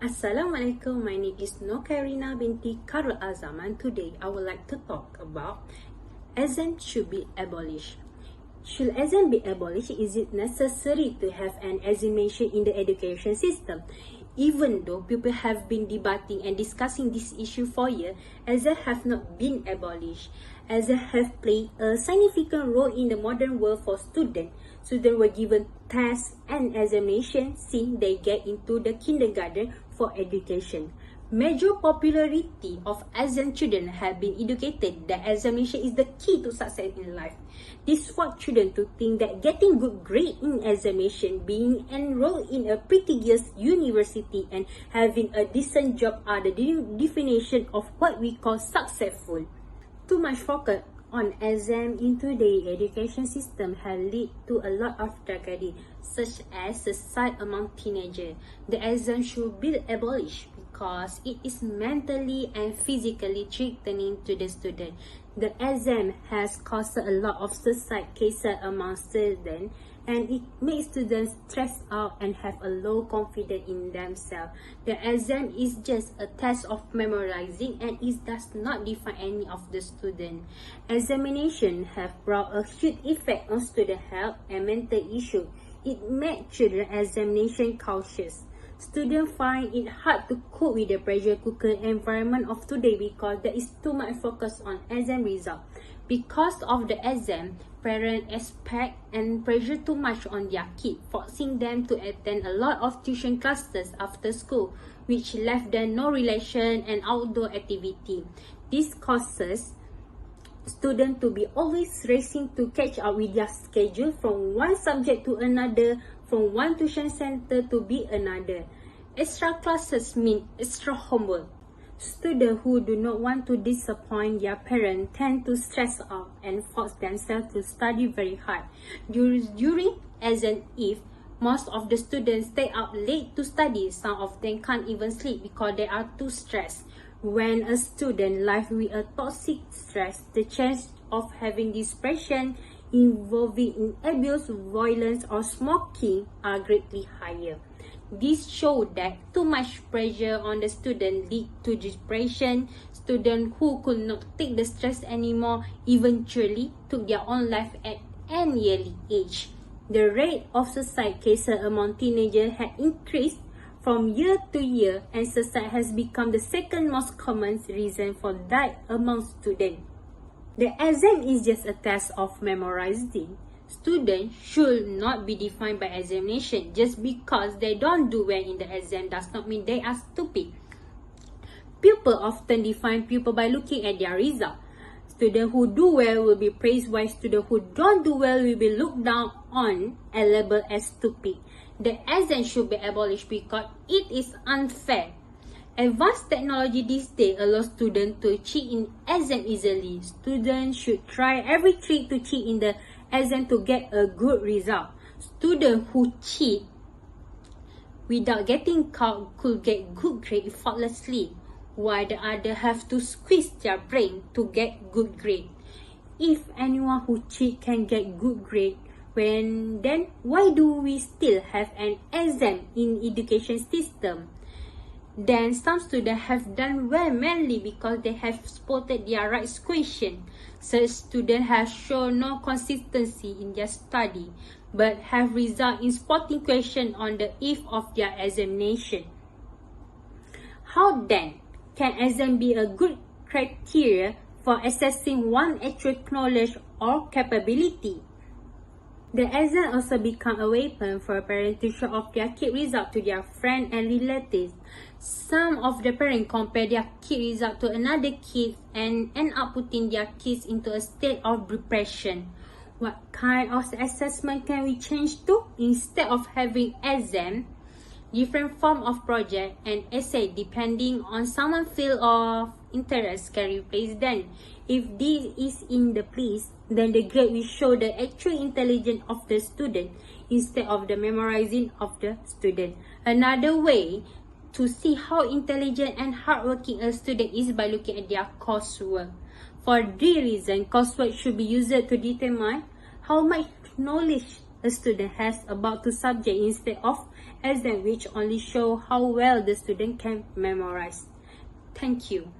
Assalamualaikum, my name is Nur Khairunrina Bt Kharolazaman. Today, I would like to talk about exam should be abolished. Should exam be abolished? Is it necessary to have an examination in the education system? Even though people have been debating and discussing this issue for years, exams have not been abolished. Exams have played a significant role in the modern world for students. Students were given tests and examinations since they get into the kindergarten for education. Major popularity of exam children have been educated that examination is the key to success in life. This forced children to think that getting good grade in examination, being enrolled in a prestigious university and having a decent job are the definition of what we call successful. Too much focus on exam in today's education system has led to a lot of tragedy, such as suicide among teenagers. The exam should be abolished because it is mentally and physically threatening to the student. The exam has caused a lot of suicide cases among students, and it makes students stressed out and have a low confidence in themselves. The exam is just a test of memorizing, and it does not define any of the student. Examination have brought a huge effect on student health and mental issues. It makes children examination cautious. Students find it hard to cope with the pressure cooker environment of today because there is too much focus on exam result. Because of the exam, parents expect and pressure too much on their kids, forcing them to attend a lot of tuition classes after school, which left them no relation and outdoor activity. This causes students to be always racing to catch up with their schedule from one subject to another, from one tuition center to be another. Extra classes mean extra homework. Students who do not want to disappoint their parents tend to stress out and force themselves to study very hard. During exam eve, most of the students stay up late to study. Some of them can't even sleep because they are too stressed. When a student lives with a toxic stress, the chance of having depression involving in abuse, violence, or smoking are greatly higher. This shows that too much pressure on the student lead to depression. Students who could not take the stress anymore eventually took their own life at an early age. The rate of suicide cases among teenagers had increased from year to year, and suicide has become the second most common reason for death among students. The exam is just a test of memorizing. Students should not be defined by examination. Just because they don't do well in the exam does not mean they are stupid. People often define people by looking at their result. Students who do well will be praised, while students who don't do well will be looked down on and labeled as stupid. The exam should be abolished because it is unfair. Advanced technology these days allows students to cheat in exam easily. Students should try every trick to cheat in the exam to get a good result. Students who cheat without getting caught could get good grade effortlessly, while the others have to squeeze their brain to get good grade. If anyone who cheat can get good grade, then why do we still have an exam in education system? Then some students have done well mainly because they have spotted their right question. Such students have shown no consistency in their study, but have resulted in spotting questions on the eve of their examination. How then can exam be a good criteria for assessing one's actual knowledge or capability? The exam also become a weapon for parents to show off their kid result to their friends and relatives. Some of the parents compare their kid result to another kid and end up putting their kids into a state of depression. What kind of assessment can we change to? Instead of having exam, different form of project and essay depending on someone's field of interest can replace them. If this is in the place, then the grade will show the actual intelligence of the student instead of the memorizing of the student. Another way to see how intelligent and hardworking a student is by looking at their coursework. For this reason, coursework should be used to determine how much knowledge a student has about 2 subjects instead of exam, which only show how well the student can memorize. Thank you.